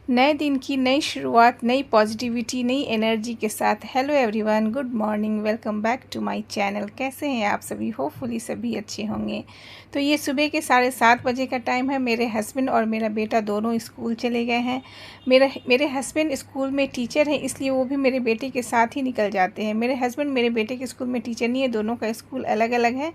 नए दिन की नई शुरुआत, नई पॉजिटिविटी, नई एनर्जी के साथ hello everyone, good morning, welcome back to my channel. कैसे हैं आप सभी? होपफुली सभी अच्छे होंगे। तो ये सुबह के 7:30 बजे का टाइम है। मेरे हस्बैंड और मेरा बेटा दोनों स्कूल चले गए हैं। मेरे हस्बैंड स्कूल में टीचर हैं, इसलिए वो भी मेरे बेटे के साथ ही निकल जाते हैं। मेरे हस्बैंड मेरे बेटे के स्कूल में टीचर नहीं है, दोनों का स्कूल अलग अलग है।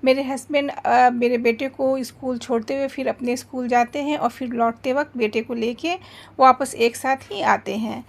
मेरे हस्बैंड मेरे बेटे को स्कूल छोड़ते हुए फिर अपने स्कूल जाते हैं और फिर लौटते वक्त बेटे को लेके वापस एक साथ ही आते हैं।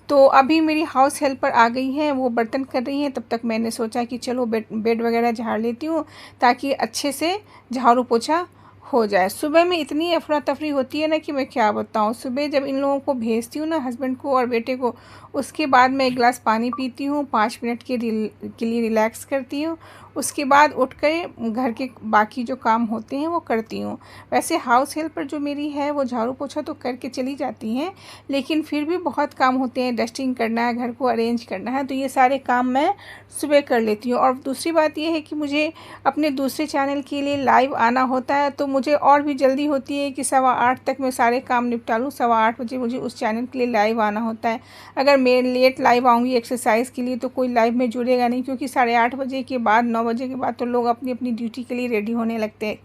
तो अभी मेरी हाउस हेल्पर आ गई हैं, वो बर्तन कर रही हैं। तब तक मैंने सोचा कि चलो बेड वगैरह झाड़ लेती हूँ ताकि अच्छे से झाड़ू पोछा हो जाए। सुबह में इतनी अफरा तफरी होती है ना कि मैं क्या बताऊँ। सुबह जब इन लोगों को भेजती हूँ ना, हस्बैंड को और बेटे को, उसके बाद मैं एक गिलास पानी पीती हूँ, 5 मिनट के लिए रिलैक्स करती हूँ। उसके बाद उठ कर घर के बाकी जो काम होते हैं वो करती हूँ। वैसे हाउस हेल्पर जो मेरी है वो झाड़ू पोछा तो करके चली जाती हैं, लेकिन फिर भी बहुत काम होते हैं। डस्टिंग करना है, घर को अरेंज करना है, तो ये सारे काम मैं सुबह कर लेती हूँ। और दूसरी बात ये है कि मुझे अपने दूसरे चैनल के लिए लाइव आना होता है, तो मुझे और भी जल्दी होती है कि 8:15 तक मैं सारे काम निपटा लूँ। 8:15 बजे मुझे उस चैनल के लिए लाइव आना होता है। अगर मैं लेट लाइव आऊँगी एक्सरसाइज के लिए तो कोई लाइव में जुड़ेगा नहीं, क्योंकि 8:30 बजे के बाद 9 बजे के बाद तो लोग अपनी अपनी ड्यूटी के लिए रेडी होने लगते हैं।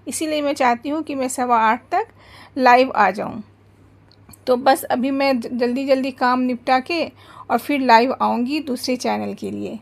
इसीलिए मैं चाहती हूँ कि मैं 8:15 तक लाइव आ जाऊँ। तो बस अभी मैं जल्दी जल्दी काम निपटा के और फिर लाइव आऊँगी दूसरे चैनल के लिए।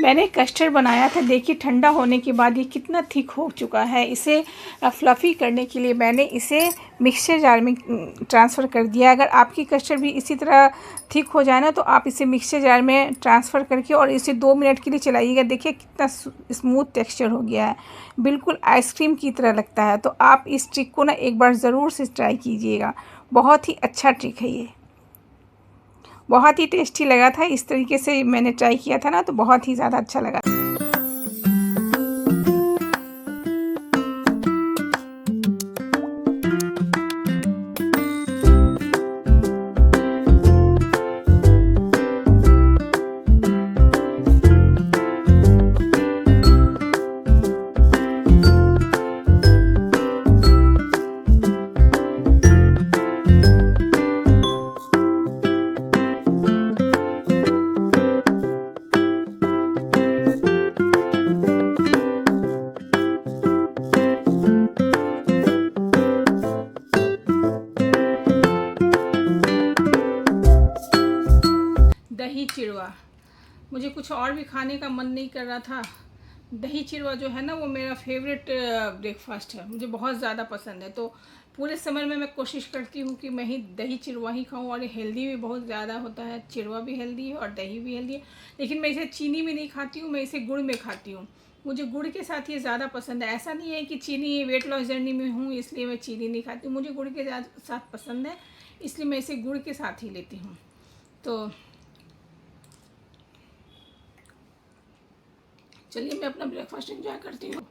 मैंने कस्टर्ड बनाया था, देखिए ठंडा होने के बाद ये कितना थिक हो चुका है। इसे फ्लफ़ी करने के लिए मैंने इसे मिक्सचर जार में ट्रांसफ़र कर दिया। अगर आपकी कस्टर्ड भी इसी तरह थिक हो जाए ना, तो आप इसे मिक्सचर जार में ट्रांसफ़र करके और इसे 2 मिनट के लिए चलाइएगा। देखिए कितना स्मूथ टेक्सचर हो गया है, बिल्कुल आइसक्रीम की तरह लगता है। तो आप इस ट्रिक को ना एक बार ज़रूर से ट्राई कीजिएगा, बहुत ही अच्छा ट्रिक है ये। बहुत ही टेस्टी लगा था, इस तरीके से मैंने ट्राई किया था ना, तो बहुत ही ज़्यादा अच्छा लगा। दही चिड़वा, मुझे कुछ और भी खाने का मन नहीं कर रहा था। दही चिड़वा जो है ना, वो मेरा फेवरेट ब्रेकफास्ट है, मुझे बहुत ज़्यादा पसंद है। तो पूरे समर में मैं कोशिश करती हूँ कि मैं ही दही चिड़वा ही खाऊं, और ये हेल्दी भी बहुत ज़्यादा होता है। चिड़वा भी हेल्दी है और दही भी हेल्दी है। लेकिन मैं इसे चीनी में नहीं खाती हूँ, मैं इसे गुड़ में खाती हूँ। मुझे गुड़ के साथ ये ज़्यादा पसंद है। ऐसा नहीं है कि चीनी, वेट लॉस जर्नी में हूँ इसलिए मैं चीनी नहीं खाती हूँ, मुझे गुड़ के साथ पसंद है, इसलिए मैं इसे गुड़ के साथ ही लेती हूँ। तो चलिए मैं अपना ब्रेकफास्ट एंजॉय करती हूँ।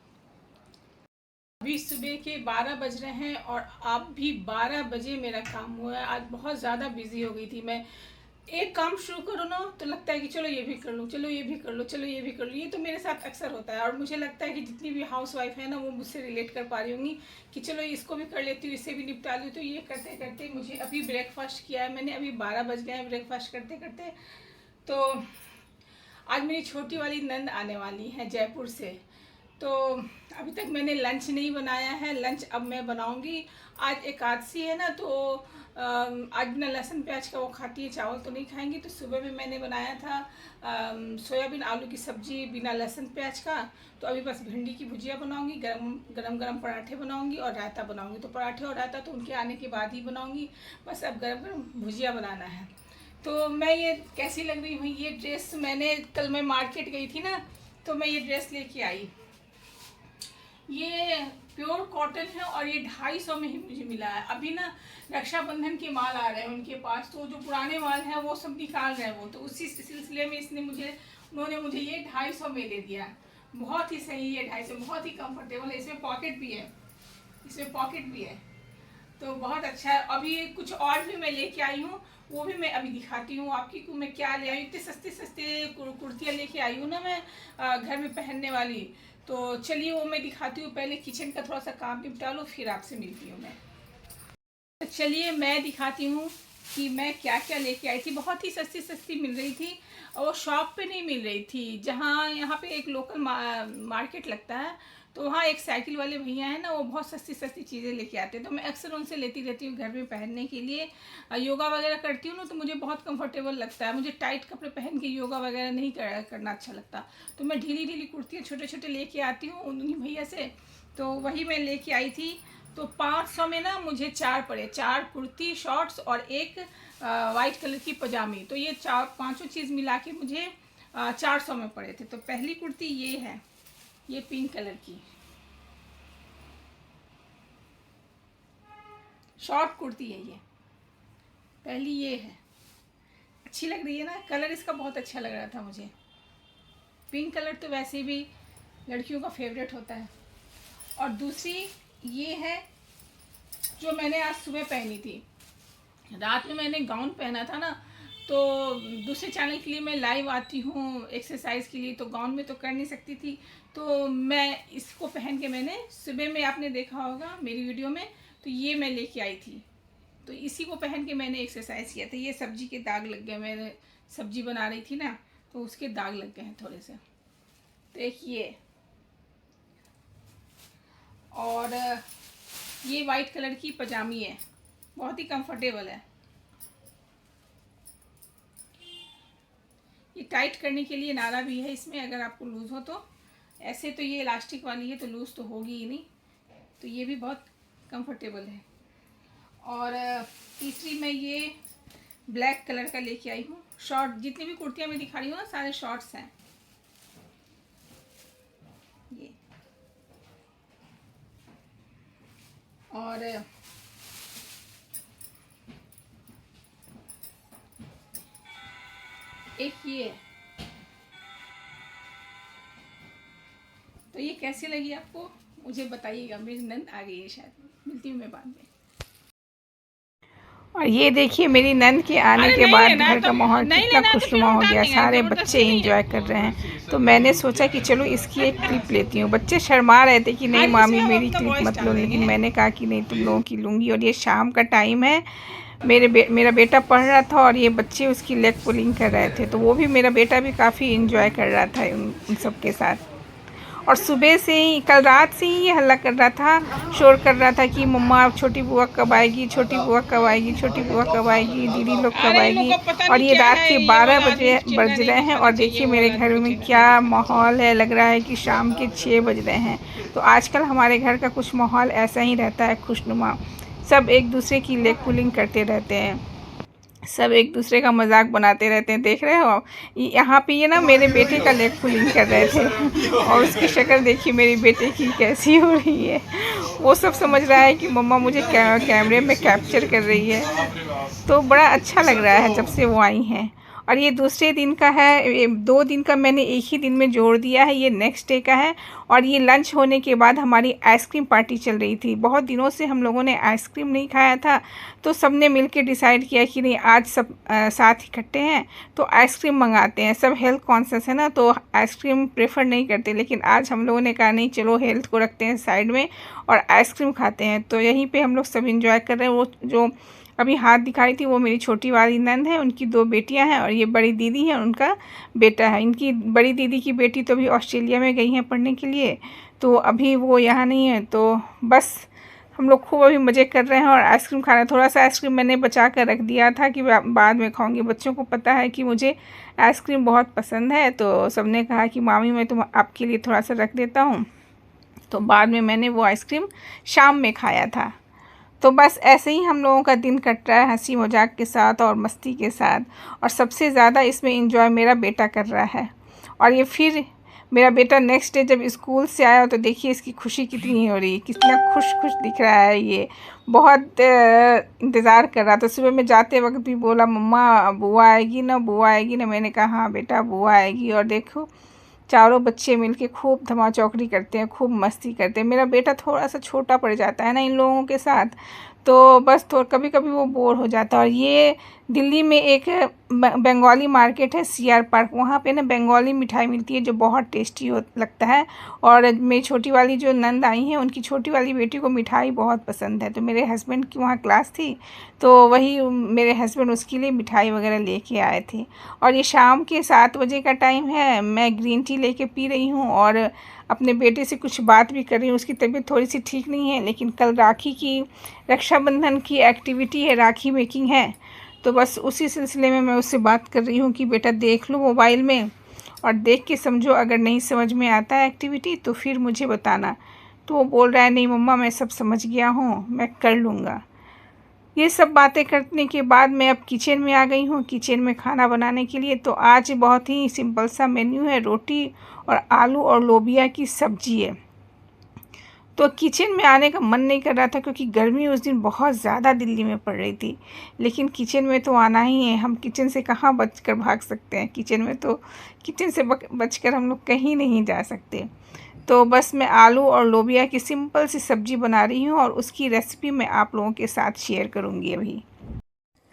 अभी सुबह के 12 बज रहे हैं और अब भी 12 बजे मेरा काम हुआ है। आज बहुत ज़्यादा बिजी हो गई थी मैं। एक काम शुरू करो ना तो लगता है कि चलो ये भी कर लूँ, चलो ये भी कर लो, चलो ये भी कर लूँ। ये तो मेरे साथ अक्सर होता है, और मुझे लगता है कि जितनी भी हाउस वाइफ है ना, वो मुझसे रिलेट कर पा रही होंगी कि चलो इसको भी कर लेती हूँ, इससे भी निपटा लूँ। तो ये करते करते मुझे अभी ब्रेकफास्ट किया है मैंने, अभी 12 बज गए हैं ब्रेकफास्ट करते करते। तो आज मेरी छोटी वाली नंद आने वाली है जयपुर से, तो अभी तक मैंने लंच नहीं बनाया है, लंच अब मैं बनाऊंगी। आज एकादशी है ना, तो आज बिना लहसुन प्याज का वो खाती है, चावल तो नहीं खाएंगी। तो सुबह में मैंने बनाया था सोयाबीन आलू की सब्जी बिना लहसुन प्याज का। तो अभी बस भिंडी की भुजिया बनाऊंगी, गरम गरम पराठे बनाऊंगी और रायता बनाऊंगी। तो पराठे और रायता तो उनके आने के बाद ही बनाऊंगी, बस अब गरम गरम भुजिया बनाना है। तो मैं ये कैसी लग रही हूँ, ये ड्रेस मैंने कल मैं मार्केट गई थी ना, तो मैं ये ड्रेस लेके आई। ये प्योर कॉटन है और ये 250 में ही मुझे मिला है। अभी ना रक्षाबंधन के माल आ रहे हैं उनके पास, तो जो पुराने माल हैं वो सब निकाल रहे हैं वो, तो उसी सिलसिले में उन्होंने मुझे ये 250 में दे दिया। बहुत ही सही है, 250 बहुत ही कंफर्टेबल है। इसमें पॉकेट भी है, इसमें पॉकेट भी है, तो बहुत अच्छा है। अभी कुछ और भी मैं लेके आई हूँ, वो भी मैं अभी दिखाती हूँ आपकी को मैं क्या ले आई। इतने सस्ते सस्ते कुर्तियाँ लेके आई हूँ ना मैं घर में पहनने वाली। तो चलिए वो मैं दिखाती हूँ। पहले किचन का थोड़ा सा काम निपटा लो, फिर आपसे मिलती हूँ मैं। तो चलिए मैं दिखाती हूँ कि मैं क्या क्या लेके आई थी। बहुत ही सस्ती सस्ती मिल रही थी, और वो शॉप पे नहीं मिल रही थी। जहाँ यहाँ पे एक लोकल मार्केट लगता है, तो वहाँ एक साइकिल वाले भैया हैं ना, वो बहुत सस्ती सस्ती चीज़ें लेके आते हैं। तो मैं अक्सर उनसे लेती रहती हूँ घर में पहनने के लिए। योगा वगैरह करती हूँ ना, तो मुझे बहुत कंफर्टेबल लगता है। मुझे टाइट कपड़े पहन के योगा वगैरह नहीं करना अच्छा लगता। तो मैं ढीली ढीली कुर्तियाँ छोटे छोटे लेके आती हूँ उन्हीं भैया से। तो वही मैं लेके आई थी। तो 500 में ना मुझे 4 पड़े, 4 कुर्ती शॉर्ट्स और एक वाइट कलर की पजामी। तो ये पांचों चीज़ मिला के मुझे 400 में पड़े थे। तो पहली कुर्ती ये है, ये पिंक कलर की शॉर्ट कुर्ती है ये पहली। ये है, अच्छी लग रही है ना, कलर इसका बहुत अच्छा लग रहा था मुझे। पिंक कलर तो वैसे भी लड़कियों का फेवरेट होता है। और दूसरी ये है जो मैंने आज सुबह पहनी थी। रात में मैंने गाउन पहना था ना, तो दूसरे चैनल के लिए मैं लाइव आती हूँ एक्सरसाइज के लिए, तो गाउन में तो कर नहीं सकती थी। तो मैं इसको पहन के मैंने सुबह में, आपने देखा होगा मेरी वीडियो में, तो ये मैं लेके आई थी। तो इसी को पहन के मैंने एक्सरसाइज किया था। ये सब्जी के दाग लग गए, मैंने सब्जी बना रही थी ना, तो उसके दाग लग गए हैं थोड़े से। तो एक ये, और ये वाइट कलर की पजामी है, बहुत ही कंफर्टेबल है। ये टाइट करने के लिए नारा भी है इसमें, अगर आपको लूज़ हो तो। ऐसे तो ये इलास्टिक वाली है तो लूज़ तो होगी ही नहीं, तो ये भी बहुत कंफर्टेबल है। और तीसरी मैं ये ब्लैक कलर का लेके आई हूँ। शॉर्ट, जितनी भी कुर्तियाँ मैं दिखा रही हूँ ना, सारे शॉर्ट्स हैं। ये और एक ये है। तो ये कैसी लगी आपको मुझे बताइएगा। मेरी नंद आ गई है शायद, मिलती हूँ मैं बाद में। और ये देखिए मेरी नंद के आने के बाद घर का माहौल कितना खुशनुमा हो गया, सारे बच्चे एंजॉय कर रहे हैं। तो मैंने सोचा कि चलो इसकी एक क्लिप लेती हूँ। बच्चे शर्मा रहे थे कि नहीं मामी मेरी क्लिप मत लो, लेकिन मैंने कहा कि नहीं तुम लोगों की लूँगी। और ये शाम का टाइम है, मेरा बेटा पढ़ रहा था और ये बच्चे उसकी लेग पुलिंग कर रहे थे। तो वो भी, मेरा बेटा भी काफ़ी एंजॉय कर रहा था उन सब के साथ। और सुबह से ही, कल रात से ही ये हल्ला कर रहा था, शोर कर रहा था कि मम्मा छोटी बुआ कब आएगी, छोटी बुआ कब आएगी, छोटी बुआ कब आएगी, दीदी लोग कब आएगी। और ये रात के 12 बज रहे हैं और देखिए मेरे घर में क्या माहौल है। लग रहा है कि शाम के 6 बज रहे हैं। तो आजकल हमारे घर का कुछ माहौल ऐसा ही रहता है, खुशनुमा। सब एक दूसरे की लेग पुलिंग करते रहते हैं, सब एक दूसरे का मजाक बनाते रहते हैं। देख रहे हो आप, यहाँ पे ये ना मेरे बेटे का लेग पुलिंग कर रहे थे, और उसकी शक्ल देखिए मेरे बेटे की कैसी हो रही है। वो सब समझ रहा है कि मम्मा मुझे कैमरे में कैप्चर कर रही है। तो बड़ा अच्छा लग रहा है जब से वो आई हैं। और ये दूसरे दिन का है, 2 दिन का मैंने एक ही दिन में जोड़ दिया है, ये नेक्स्ट डे का है। और ये लंच होने के बाद हमारी आइसक्रीम पार्टी चल रही थी। बहुत दिनों से हम लोगों ने आइसक्रीम नहीं खाया था, तो सब ने मिल के डिसाइड किया कि नहीं आज सब साथ इकट्ठे हैं तो आइसक्रीम मंगाते हैं। सब हेल्थ कॉन्शियस है ना, तो आइसक्रीम प्रेफर नहीं करते, लेकिन आज हम लोगों ने कहा नहीं चलो हेल्थ को रखते हैं साइड में और आइसक्रीम खाते हैं। तो यहीं पर हम लोग सब इंजॉय कर रहे हैं। वो जो अभी हाथ दिखाई थी वो मेरी छोटी वाली नंद है, उनकी 2 बेटियां हैं, और ये बड़ी दीदी है, उनका बेटा है। इनकी बड़ी दीदी की बेटी तो अभी ऑस्ट्रेलिया में गई हैं पढ़ने के लिए। तो अभी वो यहाँ नहीं है, तो बस हम लोग खूब अभी मज़े कर रहे हैं। और आइसक्रीम खाना, थोड़ा सा आइसक्रीम मैंने बचा कर रख दिया था कि बाद में खाऊंगी। बच्चों को पता है कि मुझे आइसक्रीम बहुत पसंद है, तो सबने कहा कि मामी मैं तुम आपके लिए थोड़ा सा रख देता हूँ। तो बाद में मैंने वो आइसक्रीम शाम में खाया था। तो बस ऐसे ही हम लोगों का दिन कट रहा है हंसी मजाक के साथ और मस्ती के साथ। और सबसे ज़्यादा इसमें एंजॉय मेरा बेटा कर रहा है। और ये फिर मेरा बेटा नेक्स्ट डे जब स्कूल से आया तो देखिए इसकी खुशी कितनी हो रही है, कितना खुश खुश दिख रहा है। ये बहुत इंतज़ार कर रहा था। सुबह में जाते वक्त भी बोला मम्मा बुआ आएगी ना, बुआ आएगी ना। मैंने कहा हाँ बेटा बुआ आएगी। और देखो चारों बच्चे मिलके खूब धमाचौकड़ी करते हैं, खूब मस्ती करते हैं। मेरा बेटा थोड़ा सा छोटा पड़ जाता है ना इन लोगों के साथ, तो बस तो कभी कभी वो बोर हो जाता है। और ये दिल्ली में एक बंगाली मार्केट है सीआर पार्क, वहाँ पे ना बंगाली मिठाई मिलती है जो बहुत टेस्टी लगता है। और मेरी छोटी वाली जो नंद आई हैं उनकी छोटी वाली बेटी को मिठाई बहुत पसंद है, तो मेरे हस्बैंड की वहाँ क्लास थी, तो वही मेरे हस्बैंड उसके लिए मिठाई वगैरह लेके आए थे। और ये शाम के 7 बजे का टाइम है, मैं ग्रीन टी लेके पी रही हूँ और अपने बेटे से कुछ बात भी कर रही हूँ। उसकी तबीयत थोड़ी सी ठीक नहीं है, लेकिन कल राखी की, रक्षाबंधन की एक्टिविटी है, राखी मेकिंग है, तो बस उसी सिलसिले में मैं उससे बात कर रही हूँ कि बेटा देख लो मोबाइल में और देख के समझो, अगर नहीं समझ में आता है एक्टिविटी तो फिर मुझे बताना। तो वो बोल रहा है नहीं मम्मा मैं सब समझ गया हूँ, मैं कर लूँगा। ये सब बातें करने के बाद मैं अब किचन में आ गई हूँ, किचन में खाना बनाने के लिए। तो आज बहुत ही सिंपल सा मेन्यू है, रोटी और आलू और लोबिया की सब्जी है। तो किचन में आने का मन नहीं कर रहा था क्योंकि गर्मी उस दिन बहुत ज़्यादा दिल्ली में पड़ रही थी, लेकिन किचन में तो आना ही है। हम किचन से कहाँ बचकर भाग सकते हैं, किचन में तो, किचन से बचकर हम लोग कहीं नहीं जा सकते। तो बस मैं आलू और लोबिया की सिंपल सी सब्ज़ी बना रही हूँ और उसकी रेसिपी मैं आप लोगों के साथ शेयर करूँगी। अभी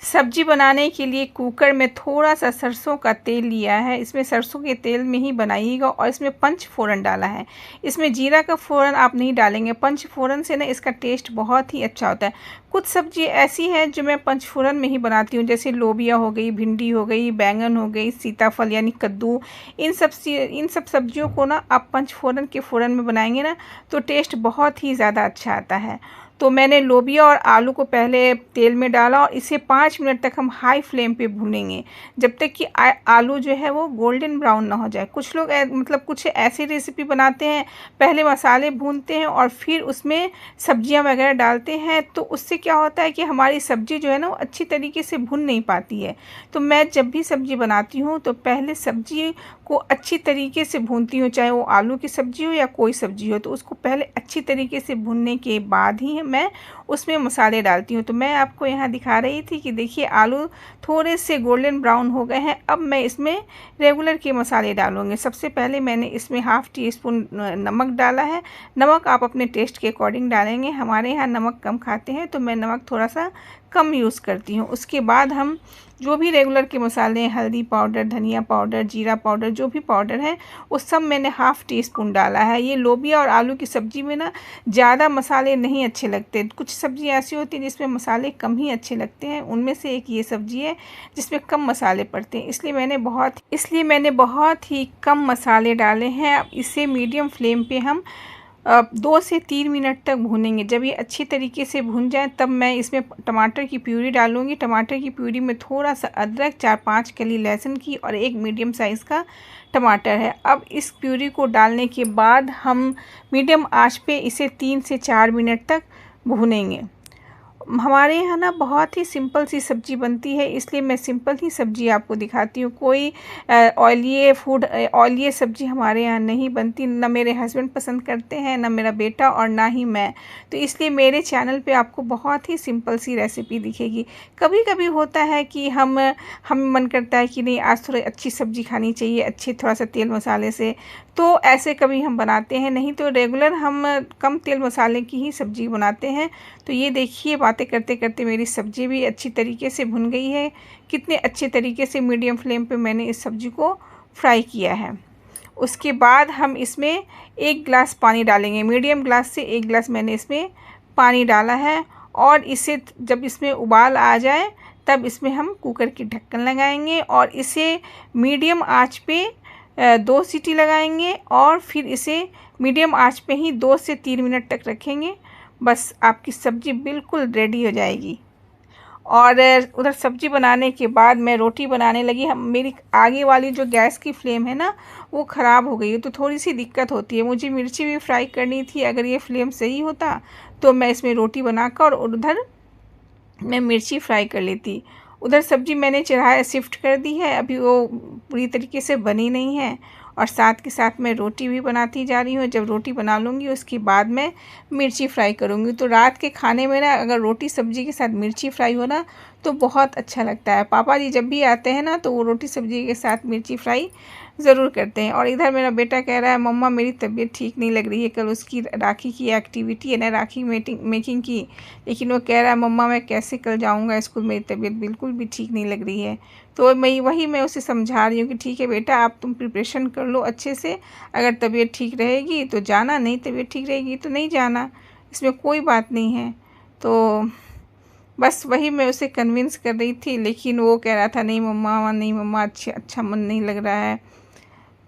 सब्जी बनाने के लिए कुकर में थोड़ा सा सरसों का तेल लिया है, इसमें सरसों के तेल में ही बनाइएगा। और इसमें पंच फोड़न डाला है, इसमें जीरा का फोड़न आप नहीं डालेंगे। पंच फोड़न से ना इसका टेस्ट बहुत ही अच्छा होता है। कुछ सब्जी ऐसी है जो मैं पंच फोड़न में ही बनाती हूँ, जैसे लोबिया हो गई, भिंडी हो गई, बैंगन हो गई, सीताफल यानी कद्दू, इन सब सब्जियों को ना आप पंच फोड़न के फोड़न में बनाएंगे ना तो टेस्ट बहुत ही ज़्यादा अच्छा आता है। तो मैंने लोबिया और आलू को पहले तेल में डाला और इसे 5 मिनट तक हम हाई फ्लेम पे भूनेंगे, जब तक कि आलू जो है वो गोल्डन ब्राउन ना हो जाए। कुछ लोग मतलब कुछ ऐसी रेसिपी बनाते हैं, पहले मसाले भूनते हैं और फिर उसमें सब्जियां वगैरह डालते हैं, तो उससे क्या होता है कि हमारी सब्ज़ी जो है ना वो अच्छी तरीके से भुन नहीं पाती है। तो मैं जब भी सब्ज़ी बनाती हूँ तो पहले सब्ज़ी को अच्छी तरीके से भूनती हूँ, चाहे वो आलू की सब्ज़ी हो या कोई सब्ज़ी हो, तो उसको पहले अच्छी तरीके से भूनने के बाद ही मैं उसमें मसाले डालती हूँ। तो मैं आपको यहाँ दिखा रही थी कि देखिए आलू थोड़े से गोल्डन ब्राउन हो गए हैं। अब मैं इसमें रेगुलर के मसाले डालूँगी। सबसे पहले मैंने इसमें ½ टी स्पून नमक डाला है। नमक आप अपने टेस्ट के अकॉर्डिंग डालेंगे, हमारे यहाँ नमक कम खाते हैं तो मैं नमक थोड़ा सा कम यूज़ करती हूँ। उसके बाद हम जो भी रेगुलर के मसाले हैं, हल्दी पाउडर, धनिया पाउडर, जीरा पाउडर, जो भी पाउडर है वो सब मैंने ½ टी स्पून डाला है। ये लोबिया और आलू की सब्ज़ी में ना ज़्यादा मसाले नहीं अच्छे लगते। कुछ सब्ज़ी ऐसी होती हैं जिसमें मसाले कम ही अच्छे लगते हैं, उनमें से एक ये सब्ज़ी है जिसमें कम मसाले पड़ते हैं, इसलिए मैंने बहुत ही कम मसाले डाले हैं। अब इसे मीडियम फ्लेम पे हम 2 से 3 मिनट तक भूनेंगे। जब ये अच्छी तरीके से भून जाए तब मैं इसमें टमाटर की प्यूरी डालूँगी। टमाटर की प्यूरी में थोड़ा सा अदरक, 4-5 कली लहसुन की और एक मीडियम साइज़ का टमाटर है। अब इस प्यूरी को डालने के बाद हम मीडियम आंच पे इसे 3 से 4 मिनट तक भूनेंगे। हमारे यहाँ ना बहुत ही सिंपल सी सब्ज़ी बनती है, इसलिए मैं सिंपल ही सब्ज़ी आपको दिखाती हूँ। कोई ऑयली सब्ज़ी हमारे यहाँ नहीं बनती, ना मेरे हस्बैंड पसंद करते हैं, ना मेरा बेटा और ना ही मैं। तो इसलिए मेरे चैनल पे आपको बहुत ही सिंपल सी रेसिपी दिखेगी। कभी कभी होता है कि हम मन करता है कि नहीं आज थोड़ी अच्छी सब्ज़ी खानी चाहिए, अच्छी थोड़ा सा तेल मसाले से, तो ऐसे कभी हम बनाते हैं, नहीं तो रेगुलर हम कम तेल मसाले की ही सब्ज़ी बनाते हैं। तो ये देखिए बातें करते करते मेरी सब्ज़ी भी अच्छी तरीके से भुन गई है। कितने अच्छे तरीके से मीडियम फ्लेम पे मैंने इस सब्ज़ी को फ्राई किया है। उसके बाद हम इसमें 1 गिलास पानी डालेंगे। मीडियम ग्लास से 1 गिलास मैंने इसमें पानी डाला है और इसे जब इसमें उबाल आ जाए तब इसमें हम कुकर की ढक्कन लगाएंगे और इसे मीडियम आंच पे 2 सीटी लगाएंगे और फिर इसे मीडियम आंच पे ही 2 से 3 मिनट तक रखेंगे। बस आपकी सब्ज़ी बिल्कुल रेडी हो जाएगी। और उधर सब्ज़ी बनाने के बाद मैं रोटी बनाने लगी। हम मेरी आगे वाली जो गैस की फ्लेम है ना वो ख़राब हो गई है, तो थोड़ी सी दिक्कत होती है। मुझे मिर्ची भी फ्राई करनी थी, अगर ये फ्लेम सही होता तो मैं इसमें रोटी बनाकर और उधर मैं मिर्ची फ्राई कर लेती। उधर सब्ज़ी मैंने चढ़ाया शिफ्ट कर दी है, अभी वो पूरी तरीके से बनी नहीं है। और साथ के साथ मैं रोटी भी बनाती जा रही हूँ। जब रोटी बना लूँगी उसके बाद मैं मिर्ची फ्राई करूँगी। तो रात के खाने में ना अगर रोटी सब्ज़ी के साथ मिर्ची फ्राई हो ना तो बहुत अच्छा लगता है। पापा जी जब भी आते हैं ना तो वो रोटी सब्ज़ी के साथ मिर्ची फ्राई ज़रूर करते हैं। और इधर मेरा बेटा कह रहा है मम्मा मेरी तबीयत ठीक नहीं लग रही है, कल उसकी राखी की एक्टिविटी है ना, राखी मेकिंग की, लेकिन वो कह रहा है मम्मा मैं कैसे कल जाऊंगा स्कूल, मेरी तबीयत बिल्कुल भी ठीक नहीं लग रही है। तो मैं उसे समझा रही हूँ कि ठीक है बेटा आप तुम प्रिपरेशन कर लो अच्छे से, अगर तबीयत ठीक रहेगी तो जाना, नहीं तबीयत ठीक रहेगी तो नहीं जाना, इसमें कोई बात नहीं है। तो बस वही मैं उसे कन्विंस कर रही थी, लेकिन वो कह रहा था नहीं मम्मा अच्छा मन नहीं लग रहा है।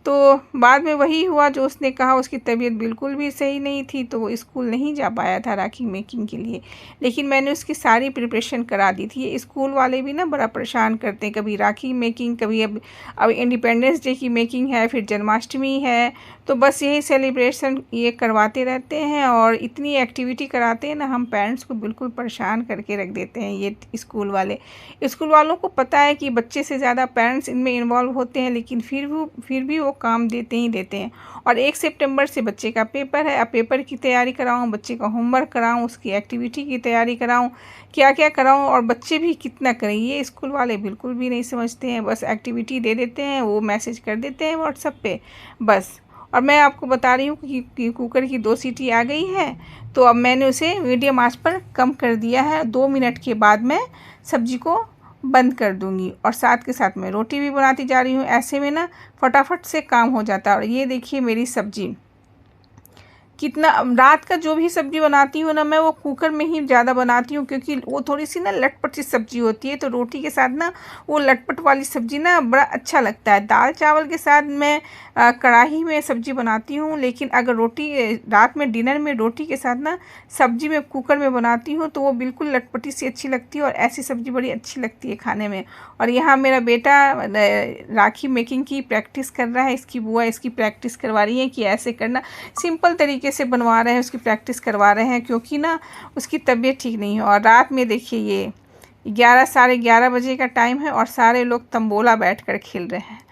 तो बाद में वही हुआ जो उसने कहा, उसकी तबीयत बिल्कुल भी सही नहीं थी तो वो स्कूल नहीं जा पाया था राखी मेकिंग के लिए। लेकिन मैंने उसकी सारी प्रिपरेशन करा दी थी। स्कूल वाले भी ना बड़ा परेशान करते हैं, कभी राखी मेकिंग, कभी अब इंडिपेंडेंस डे की मेकिंग है, फिर जन्माष्टमी है, तो बस यही सेलिब्रेशन ये करवाते रहते हैं और इतनी एक्टिविटी कराते हैं ना, हम पेरेंट्स को बिल्कुल परेशान करके रख देते हैं ये स्कूल वाले। स्कूल वालों को पता है कि बच्चे से ज़्यादा पेरेंट्स इनमें इन्वॉल्व होते हैं, लेकिन फिर भी वो काम देते ही देते हैं। और 1 सितंबर से बच्चे का पेपर है, अब पेपर की तैयारी कराऊं, बच्चे का होमवर्क कराऊं, उसकी एक्टिविटी की तैयारी कराऊं, क्या क्या कराऊं, और बच्चे भी कितना करें ये स्कूल वाले बिल्कुल भी नहीं समझते हैं। बस एक्टिविटी दे देते हैं, वो मैसेज कर देते हैं व्हाट्सएप पे बस। और मैं आपको बता रही हूँ कि कुकर की 2 सीटी आ गई है, तो अब मैंने उसे मीडियम आंच पर कम कर दिया है। 2 मिनट के बाद मैं सब्जी को बंद कर दूंगी और साथ के साथ मैं रोटी भी बनाती जा रही हूँ। ऐसे में ना फटाफट से काम हो जाता है। और ये देखिए मेरी सब्जी कितना, रात का जो भी सब्ज़ी बनाती हूँ ना मैं वो कुकर में ही ज़्यादा बनाती हूँ, क्योंकि वो थोड़ी सी ना लटपट सी सब्ज़ी होती है, तो रोटी के साथ ना वो लटपट वाली सब्ज़ी ना बड़ा अच्छा लगता है। दाल चावल के साथ मैं कढ़ाई में सब्ज़ी बनाती हूँ, लेकिन अगर रोटी रात में डिनर में रोटी के साथ ना सब्ज़ी में कुकर में बनाती हूँ तो वो बिल्कुल लटपटी सी अच्छी लगती है और ऐसी सब्ज़ी बड़ी अच्छी लगती है खाने में। और यहाँ मेरा बेटा राखी मेकिंग की प्रैक्टिस कर रहा है, इसकी बुआ इसकी प्रैक्टिस करवा रही है कि ऐसे करना, सिंपल तरीके से बनवा रहे हैं, उसकी प्रैक्टिस करवा रहे हैं, क्योंकि ना उसकी तबीयत ठीक नहीं है। और रात में देखिए ये 11 साढ़े 11 बजे का टाइम है और सारे लोग तंबोला बैठकर खेल रहे हैं।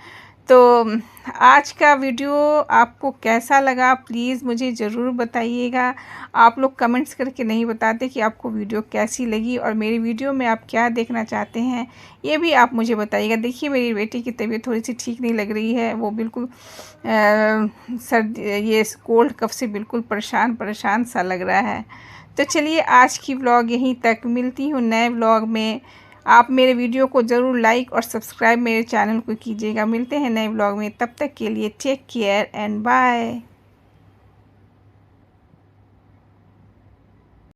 तो आज का वीडियो आपको कैसा लगा प्लीज़ मुझे ज़रूर बताइएगा। आप लोग कमेंट्स करके नहीं बताते कि आपको वीडियो कैसी लगी और मेरी वीडियो में आप क्या देखना चाहते हैं, ये भी आप मुझे बताइएगा। देखिए मेरी बेटी की तबीयत थोड़ी सी ठीक नहीं लग रही है, वो बिल्कुल सर्दी ये कोल्ड कफ से बिल्कुल परेशान सा लग रहा है। तो चलिए आज की व्लॉग यहीं तक, मिलती हूँ नए व्लॉग में। आप मेरे वीडियो को ज़रूर लाइक और सब्सक्राइब मेरे चैनल को कीजिएगा। मिलते हैं नए व्लॉग में, तब तक के लिए टेक केयर एंड बाय।